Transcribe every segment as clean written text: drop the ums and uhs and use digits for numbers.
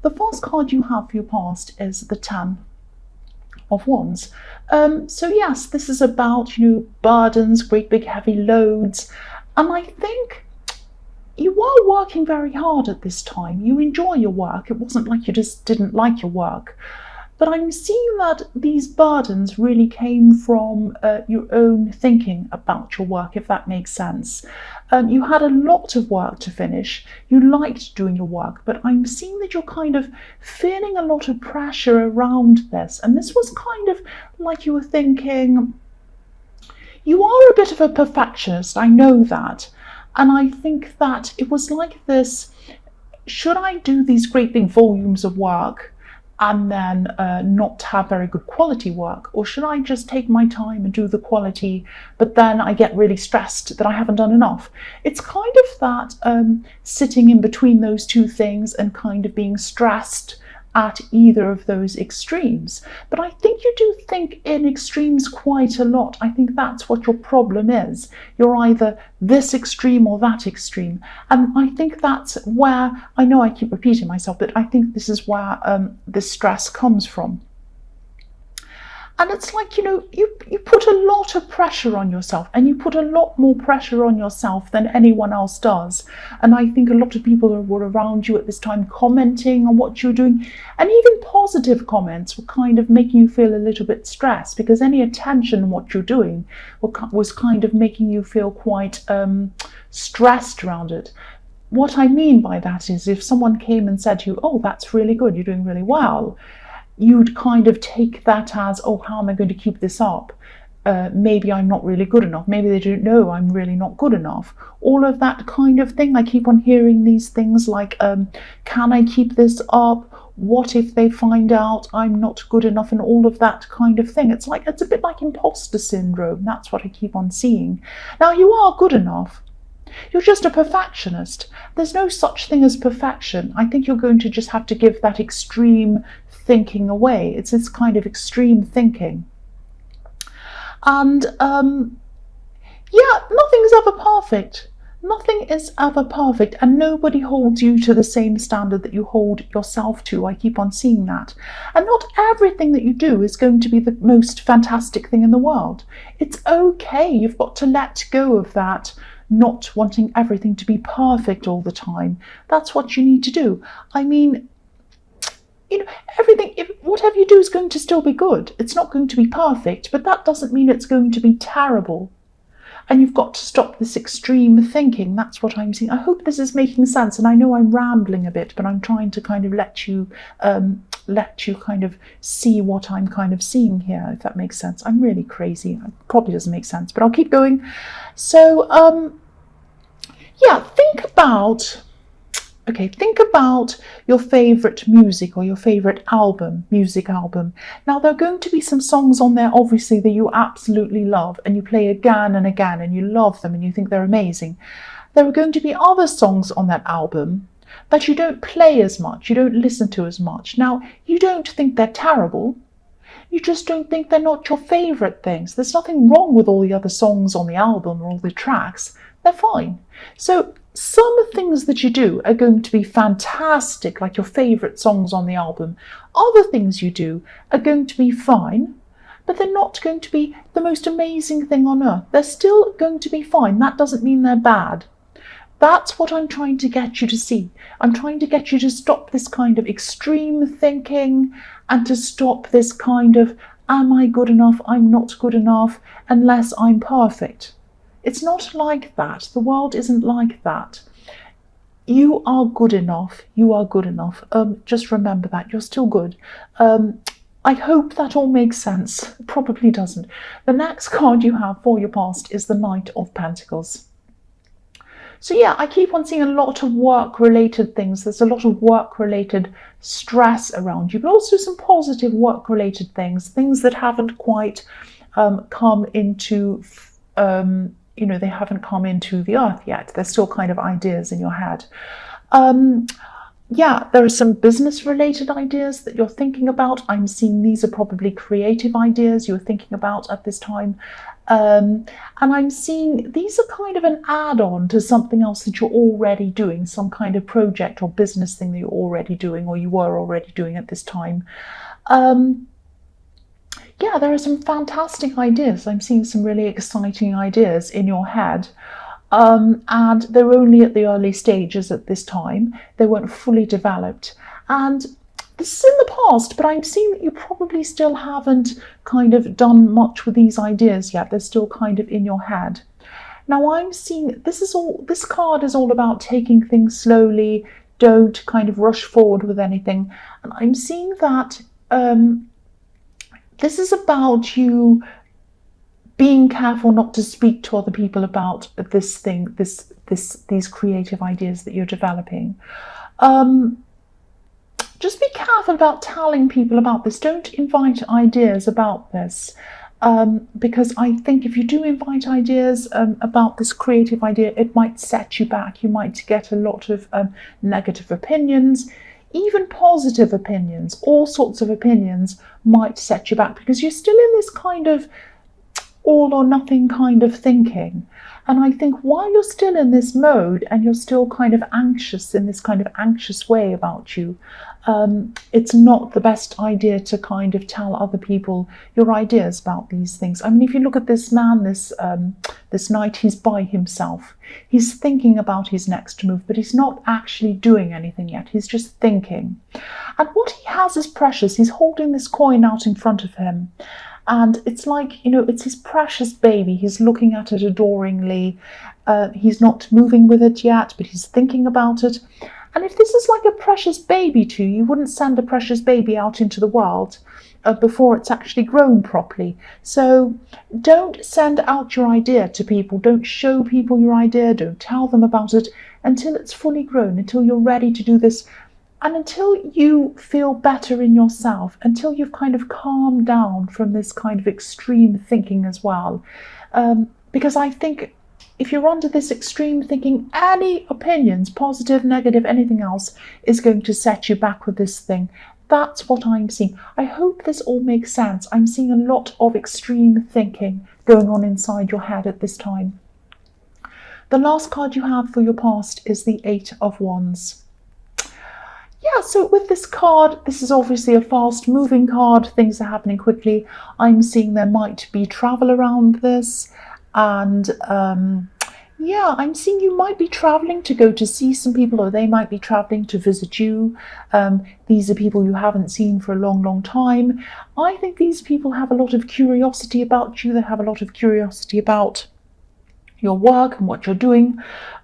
The first card you have for your past is the Ten of Wands. So yes, this is about, burdens, great big heavy loads. And I think you are working very hard at this time. You enjoy your work. It wasn't like you just didn't like your work. But I'm seeing that these burdens really came from your own thinking about your work, if that makes sense. You had a lot of work to finish. You liked doing your work, but I'm seeing that you're kind of feeling a lot of pressure around this. And this was kind of like you were thinking, you are a bit of a perfectionist, I know that. And I think that it was like this, should I do these great big volumes of work and then not have very good quality work? Or should I just take my time and do the quality, but then I get really stressed that I haven't done enough? It's kind of that sitting in between those two things and kind of being stressed at either of those extremes. But I think you do think in extremes quite a lot. I think that's what your problem is. You're either this extreme or that extreme. And I think that's where, I know I keep repeating myself, but I think this is where this stress comes from. And it's like, you put a lot of pressure on yourself, and you put a lot more pressure on yourself than anyone else does. And I think a lot of people were around you at this time commenting on what you're doing, and even positive comments were kind of making you feel a little bit stressed, because any attention on what you're doing was kind of making you feel quite stressed around it. What I mean by that is, if someone came and said to you, oh, that's really good, you're doing really well, you'd kind of take that as, oh, how am I going to keep this up? Maybe I'm not really good enough. Maybe they don't know I'm really not good enough. All of that kind of thing. I keep on hearing these things like, can I keep this up? What if they find out I'm not good enough? And all of that kind of thing. It's a bit like imposter syndrome. That's what I keep on seeing. Now, you are good enough. You're just a perfectionist. There's no such thing as perfection. I think you're going to just have to give that extreme thinking away. It's this kind of extreme thinking. And yeah, nothing's ever perfect. Nothing is ever perfect, and nobody holds you to the same standard that you hold yourself to. I keep on seeing that. And not everything that you do is going to be the most fantastic thing in the world. It's okay. You've got to let go of that not wanting everything to be perfect all the time. That's what you need to do. I mean, everything, whatever you do is going to still be good. It's not going to be perfect, but that doesn't mean it's going to be terrible. And you've got to stop this extreme thinking. That's what I'm seeing. I hope this is making sense. And I know I'm rambling a bit, but I'm trying to kind of let you kind of see what I'm kind of seeing here, if that makes sense. I'm really crazy. It probably doesn't make sense, but I'll keep going. So, yeah, think about your favorite music or your favorite music album. Now, there are going to be some songs on there, obviously, that you absolutely love and you play again and again and you love them and you think they're amazing. There are going to be other songs on that album that you don't play as much, you don't listen to as much. Now, you don't think they're terrible. You just don't think they're not your favorite things. There's nothing wrong with all the other songs on the album or all the tracks. They're fine. So some things that you do are going to be fantastic, like your favorite songs on the album. Other things you do are going to be fine, but they're not going to be the most amazing thing on earth. They're still going to be fine. That doesn't mean they're bad. That's what I'm trying to get you to see. I'm trying to get you to stop this kind of extreme thinking and to stop this kind of, am I good enough? I'm not good enough unless I'm perfect. It's not like that. The world isn't like that. You are good enough. You are good enough. Just remember that. You're still good. I hope that all makes sense. It probably doesn't. The next card you have for your past is the Knight of Pentacles. So yeah, I keep on seeing a lot of work-related things. There's a lot of work-related stress around you, but also some positive work-related things that haven't quite come into they haven't come into the earth yet. They're still kind of ideas in your head. yeah, there are some business related ideas that you're thinking about. I'm seeing these are probably creative ideas you're thinking about at this time. And I'm seeing these are kind of an add-on to something else that you're already doing, some kind of project or business thing that you're already doing or you were already doing at this time. Um, yeah, there are some fantastic ideas. I'm seeing some really exciting ideas in your head. And they're only at the early stages at this time. They weren't fully developed. And this is in the past, but I'm seeing that you probably still haven't kind of done much with these ideas yet. They're still kind of in your head. Now I'm seeing this card is all about taking things slowly, don't kind of rush forward with anything. And I'm seeing that this is about you being careful not to speak to other people about this thing, these creative ideas that you're developing. Just be careful about telling people about this. Don't invite ideas about this. Because I think if you do invite ideas about this creative idea, it might set you back. You might get a lot of negative opinions, even positive opinions, all sorts of opinions might set you back because you're still in this kind of all or nothing kind of thinking. And I think while you're still in this mode and you're still kind of anxious in this kind of anxious way about you, it's not the best idea to kind of tell other people your ideas about these things. I mean, if you look at this man, this knight, he's by himself. He's thinking about his next move, but he's not actually doing anything yet. He's just thinking. And what he has is precious. He's holding this coin out in front of him. And it's like, it's his precious baby. He's looking at it adoringly. He's not moving with it yet, but he's thinking about it. And if this is like a precious baby to you, you wouldn't send a precious baby out into the world before it's actually grown properly. So don't send out your idea to people. Don't show people your idea. Don't tell them about it until it's fully grown, until you're ready to do this. And until you feel better in yourself, until you've kind of calmed down from this kind of extreme thinking as well. Because I think if you're under this extreme thinking, any opinions, positive, negative, anything else, is going to set you back with this thing. That's what I'm seeing. I hope this all makes sense. I'm seeing a lot of extreme thinking going on inside your head at this time. The last card you have for your past is the Eight of Wands. Yeah, so with this card, this is obviously a fast moving card. Things are happening quickly. I'm seeing there might be travel around this. And yeah, I'm seeing you might be traveling to go to see some people, or they might be traveling to visit you. These are people you haven't seen for a long, long time. I think these people have a lot of curiosity about you. They have a lot of curiosity about your work and what you're doing.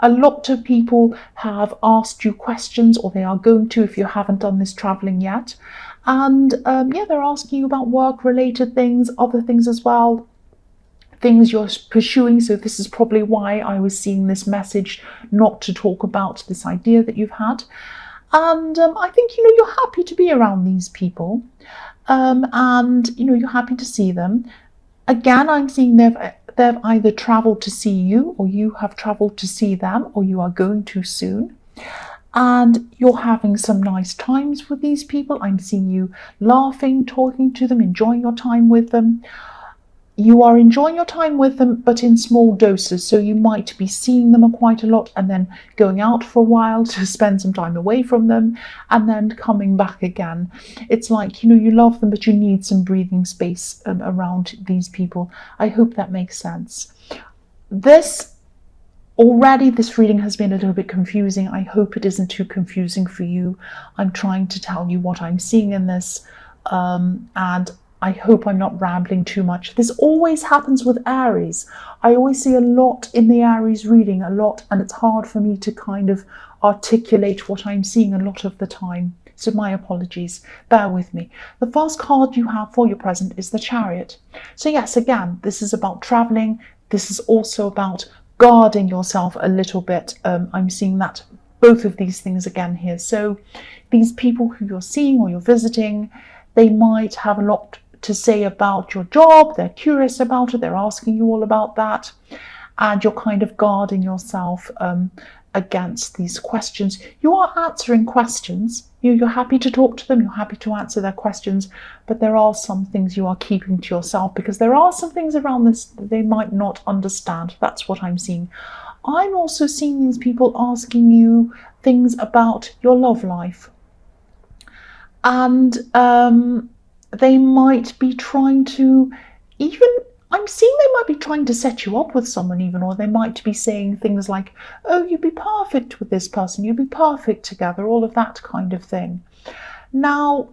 A lot of people have asked you questions, or they are going to if you haven't done this traveling yet. And yeah, they're asking you about work-related things, other things as well, things you're pursuing. So this is probably why I was seeing this message not to talk about this idea that you've had. And I think, you're happy to be around these people. And, you're happy to see them. Again, I'm seeing they've either traveled to see you, or you have traveled to see them, or you are going to soon. And you're having some nice times with these people. I'm seeing you laughing, talking to them, enjoying your time with them. You are enjoying your time with them, but in small doses. So you might be seeing them quite a lot and then going out for a while to spend some time away from them and then coming back again. It's like, you love them, but you need some breathing space around these people. I hope that makes sense. This reading has been a little bit confusing. I hope it isn't too confusing for you. I'm trying to tell you what I'm seeing in this, and I hope I'm not rambling too much. This always happens with Aries. I always see a lot in the Aries reading, a lot, and it's hard for me to kind of articulate what I'm seeing a lot of the time. So my apologies, bear with me. The first card you have for your present is the Chariot. So yes, again, this is about traveling. This is also about guarding yourself a little bit. I'm seeing that both of these things again here. So these people who you're seeing or you're visiting, they might have a lot to say about your job. They're curious about it. They're asking you all about that. And you're kind of guarding yourself against these questions. You are answering questions. You're happy to talk to them, you're happy to answer their questions, but there are some things you are keeping to yourself because there are some things around this that they might not understand. That's what I'm seeing. I'm also seeing these people asking you things about your love life. And they might be trying to I'm seeing they might be trying to set you up with someone even, or they might be saying things like, oh, you'd be perfect with this person, you'd be perfect together, all of that kind of thing. Now,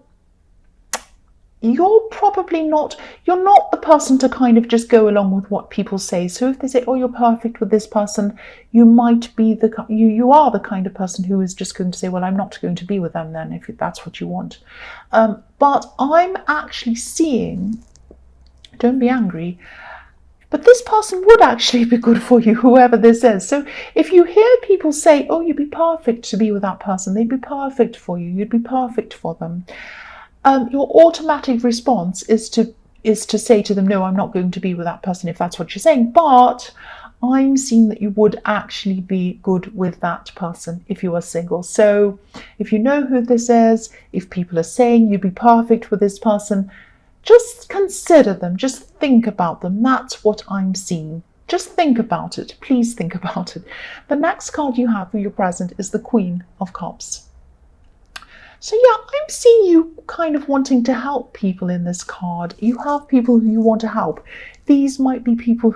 you're not the person to kind of just go along with what people say. So if they say, oh, you're perfect with this person, you might be you are the kind of person who is just going to say, well, I'm not going to be with them then, if that's what you want. But I'm actually seeing, don't be angry, but this person would actually be good for you, whoever this is. So if you hear people say, oh, you'd be perfect to be with that person, they'd be perfect for you, you'd be perfect for them, your automatic response is to say to them, no, I'm not going to be with that person, if that's what you're saying. But I'm seeing that you would actually be good with that person if you are single. So if you know who this is, if people are saying you'd be perfect with this person, just consider them, just think about them. That's what I'm seeing. Just think about it. Please think about it. The next card you have for your present is the Queen of Cups. So yeah, I'm seeing you kind of wanting to help people in this card. You have people who you want to help. These might be people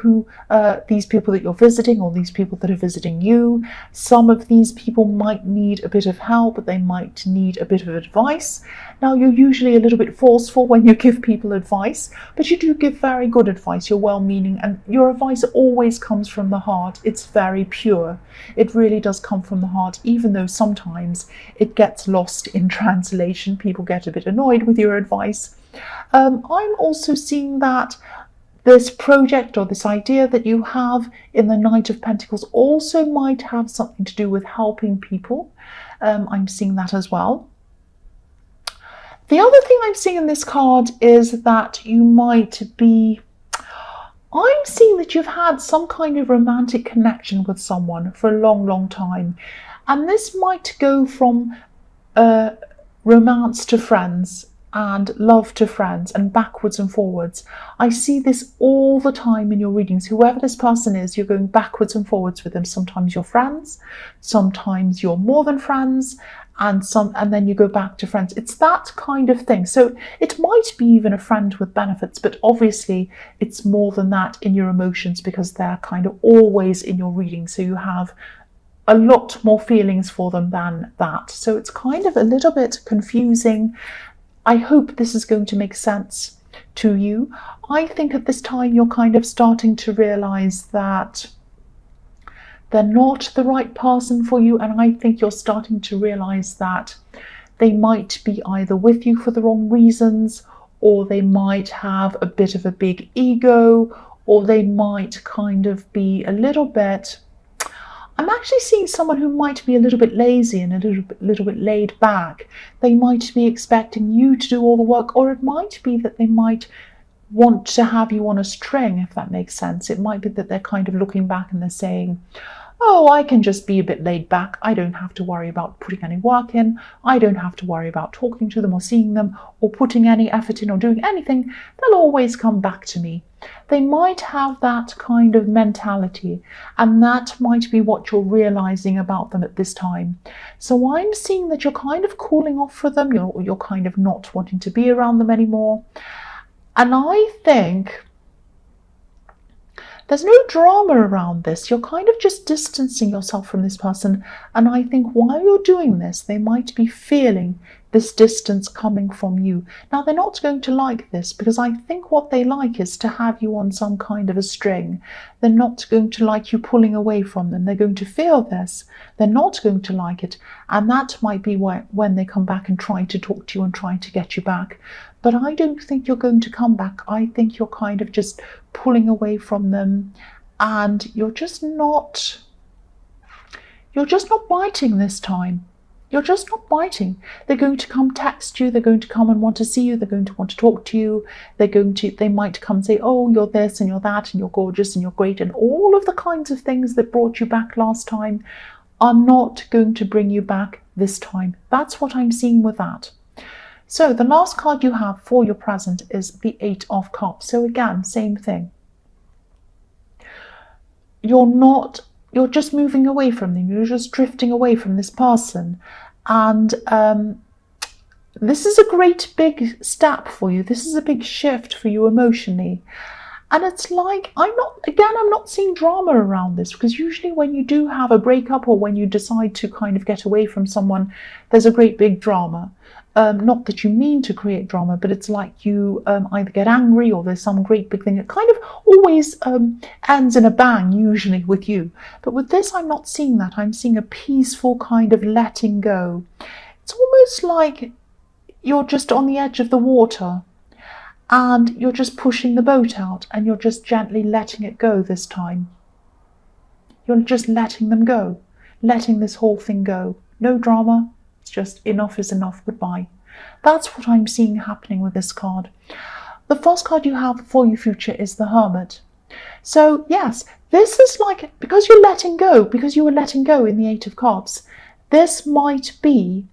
these people that you're visiting, or these people that are visiting you. Some of these people might need a bit of help, they might need a bit of advice. Now, you're usually a little bit forceful when you give people advice, but you do give very good advice. You're well-meaning, and your advice always comes from the heart. It's very pure. It really does come from the heart, even though sometimes it gets lost in translation. People get a bit annoyed with your advice. I'm also seeing that this project or this idea that you have in the Knight of Pentacles also might have something to do with helping people. I'm seeing that as well. The other thing I'm seeing in this card is that you might be, I'm seeing that you've had some kind of romantic connection with someone for a long, long time. And this might go from romance to friends, and love to friends, and backwards and forwards. I see this all the time in your readings. Whoever this person is, you're going backwards and forwards with them. Sometimes you're friends, sometimes you're more than friends, and then you go back to friends. It's that kind of thing. So it might be even a friend with benefits, but obviously it's more than that in your emotions, because they're kind of always in your reading. So you have a lot more feelings for them than that. So it's kind of a little bit confusing. I hope this is going to make sense to you. I think at this time you're kind of starting to realize that they're not the right person for you, and I think you're starting to realize that they might be either with you for the wrong reasons, or they might have a bit of a big ego, or they might kind of be a little bit, I'm actually seeing someone who might be a little bit lazy and a little bit laid back. They might be expecting you to do all the work, or it might be that they might want to have you on a string, if that makes sense. It might be that they're kind of looking back and they're saying, oh, I can just be a bit laid back. I don't have to worry about putting any work in. I don't have to worry about talking to them or seeing them or putting any effort in or doing anything. They'll always come back to me. They might have that kind of mentality, and that might be what you're realizing about them at this time. So I'm seeing that you're kind of cooling off for them. You're kind of not wanting to be around them anymore. And I think there's no drama around this. You're kind of just distancing yourself from this person. And I think while you're doing this, they might be feeling this distance coming from you. Now, they're not going to like this, because I think what they like is to have you on some kind of a string. They're not going to like you pulling away from them. They're going to feel this. They're not going to like it. And that might be when they come back and try to talk to you and try to get you back. But I don't think you're going to come back. I think you're kind of just pulling away from them, and you're just not biting this time. You're just not biting. They're going to come text you. They're going to come and want to see you. They're going to want to talk to you. They might come and say, oh, you're this and you're that and you're gorgeous and you're great and all of the kinds of things that brought you back last time. are not going to bring you back this time. That's what I'm seeing with that. So the last card you have for your present is the Eight of Cups. So again, same thing. You're just moving away from them. You're just drifting away from this person. And this is a great big step for you. This is a big shift for you emotionally. And it's like, I'm not seeing drama around this, because usually when you do have a breakup or when you decide to kind of get away from someone, there's a great big drama. Not that you mean to create drama, but it's like you either get angry or there's some great big thing. It kind of always ends in a bang, usually with you. But with this, I'm not seeing that. I'm seeing a peaceful kind of letting go. It's almost like you're just on the edge of the water and you're just pushing the boat out and you're just gently letting it go this time. You're just letting them go, letting this whole thing go. No drama. It's just enough is enough, goodbye. That's what I'm seeing happening with this card. The first card you have for your future is the Hermit. So yes, this is like, because you're letting go, because you were letting go in the Eight of Cups, this might be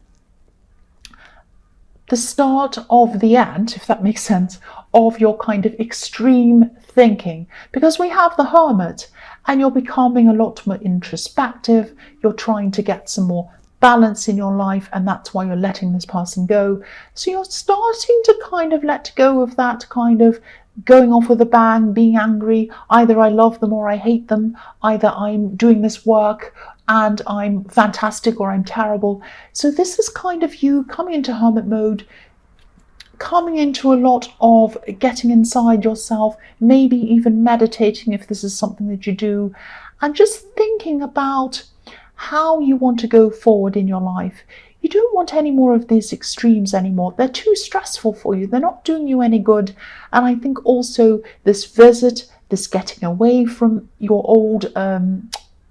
the start of the end, if that makes sense, of your kind of extreme thinking. Because we have the Hermit and you're becoming a lot more introspective, you're trying to get some more balance in your life, and that's why you're letting this person go. So you're starting to kind of let go of that kind of going off with a bang, being angry, either I love them or I hate them, either I'm doing this work and I'm fantastic or I'm terrible. So this is kind of you coming into hermit mode, coming into a lot of getting inside yourself, maybe even meditating if this is something that you do, and just thinking about how you want to go forward in your life. You don't want any more of these extremes anymore. They're too stressful for you. They're not doing you any good. And I think also this visit, this getting away from your old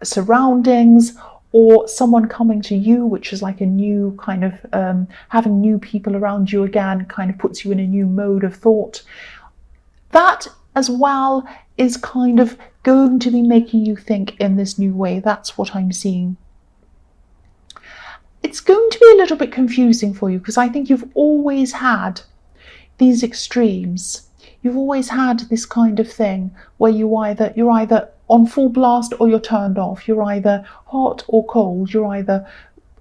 surroundings, or someone coming to you, which is like a new kind of having new people around you again, kind of puts you in a new mode of thought. That as well is kind of going to be making you think in this new way. That's what I'm seeing. It's going to be a little bit confusing for you, because I think you've always had these extremes. You've always had this kind of thing where you're either on full blast or you're turned off. You're either hot or cold. You're either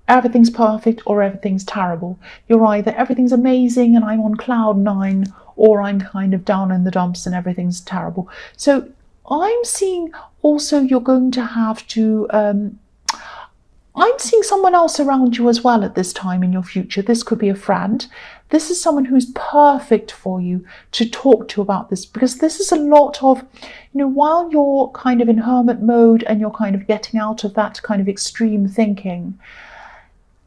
everything's perfect or everything's terrible. You're either everything's amazing and I'm on cloud nine, or I'm kind of down in the dumps and everything's terrible. So I'm seeing also you're going to have to I'm seeing someone else around you as well at this time in your future. This could be a friend. This is someone who's perfect for you to talk to about this, because this is a lot of, while you're kind of in hermit mode and you're kind of getting out of that kind of extreme thinking,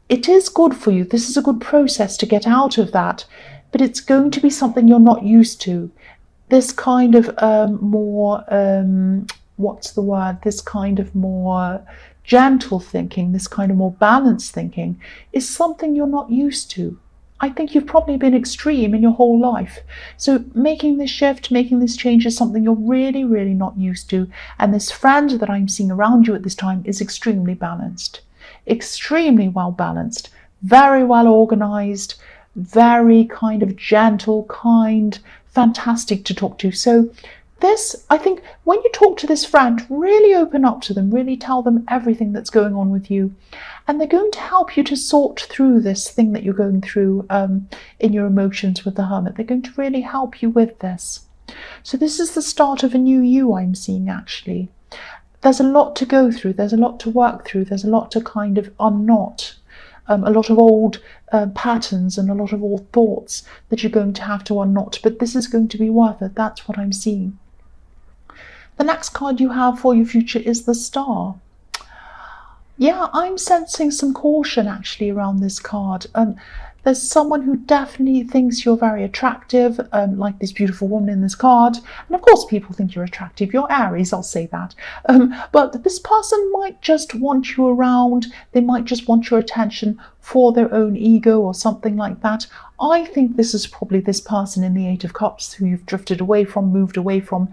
it is good for you. This is a good process to get out of that, but it's going to be something you're not used to. This kind of more, this kind of more gentle thinking, this kind of more balanced thinking is something you're not used to. I think you've probably been extreme in your whole life. So making this shift, making this change is something you're really, really not used to. And this friend that I'm seeing around you at this time is extremely balanced, extremely well balanced, very well organized, very kind of gentle, kind, fantastic to talk to. So this, I think, when you talk to this friend, really open up to them, really tell them everything that's going on with you. And they're going to help you to sort through this thing that you're going through in your emotions with the Hermit. They're going to really help you with this. So this is the start of a new you, I'm seeing, actually. There's a lot to go through. There's a lot to work through. There's a lot to kind of unknot. A lot of old patterns and a lot of old thoughts that you're going to have to unknot. But this is going to be worth it. That's what I'm seeing. The next card you have for your future is the Star. Yeah, I'm sensing some caution actually around this card. There's someone who definitely thinks you're very attractive, like this beautiful woman in this card. And of course people think you're attractive. You're Aries, I'll say that. But this person might just want you around. They might just want your attention for their own ego or something like that. I think this is probably this person in the Eight of Cups who you've drifted away from, moved away from.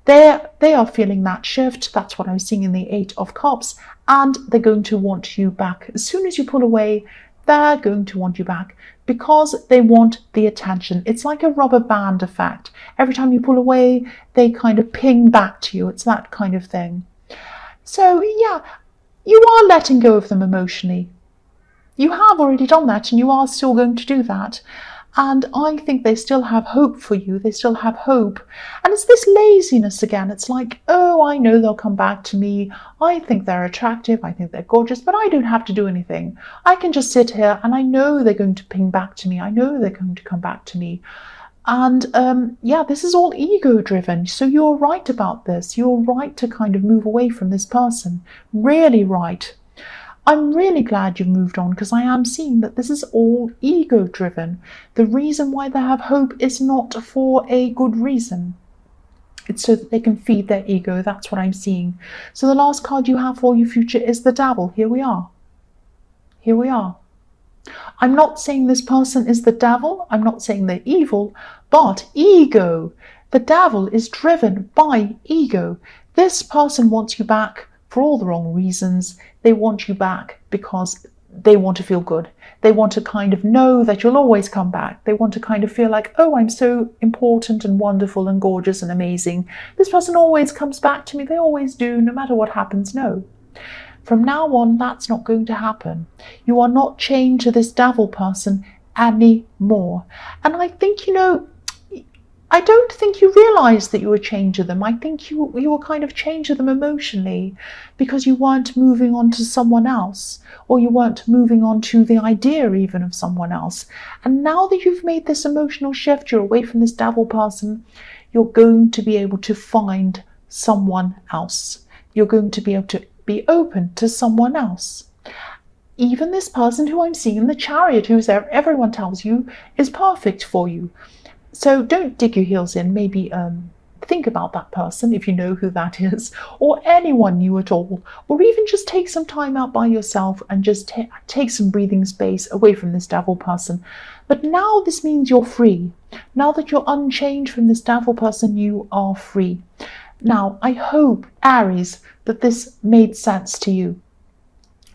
They are feeling that shift. That's what I'm seeing in the Eight of Cups, and they're going to want you back. As soon as you pull away, they're going to want you back because they want the attention. It's like a rubber band effect. Every time you pull away, they kind of ping back to you. It's that kind of thing. So yeah, you are letting go of them emotionally. You have already done that, and you are still going to do that. And I think they still have hope for you. They still have hope. And it's this laziness again. It's like, oh, I know they'll come back to me. I think they're attractive. I think they're gorgeous, but I don't have to do anything. I can just sit here and I know they're going to ping back to me. I know they're going to come back to me. And yeah, this is all ego driven. So you're right about this. You're right to kind of move away from this person. Really right. I'm really glad you've moved on, because I am seeing that this is all ego driven. The reason why they have hope is not for a good reason. It's so that they can feed their ego. That's what I'm seeing. So the last card you have for your future is the Devil. Here we are. Here we are. I'm not saying this person is the devil. I'm not saying they're evil, but ego. The Devil is driven by ego. This person wants you back for all the wrong reasons. They want you back because they want to feel good. They want to kind of know that you'll always come back. They want to kind of feel like, oh, I'm so important and wonderful and gorgeous and amazing. This person always comes back to me. They always do, no matter what happens. No. From now on, that's not going to happen. You are not chained to this Devil person anymore. And I think, I don't think you realised that you were chained to them. I think you were kind of chained to them emotionally because you weren't moving on to someone else, or you weren't moving on to the idea even of someone else. And now that you've made this emotional shift, you're away from this Devil person, you're going to be able to find someone else. You're going to be able to be open to someone else. Even this person who I'm seeing in the Chariot, who's everyone tells you is perfect for you. So don't dig your heels in. Maybe think about that person, if you know who that is, or anyone new at all, or even just take some time out by yourself and just take some breathing space away from this Devil person. But now this means you're free. Now that you're unchained from this Devil person, you are free. Now, I hope, Aries, that this made sense to you.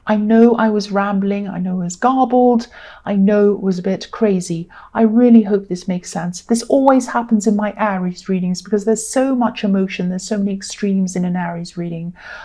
I know I was rambling, I know it was garbled, I know it was a bit crazy. I really hope this makes sense. This always happens in my Aries readings because there's so much emotion, there's so many extremes in an Aries reading.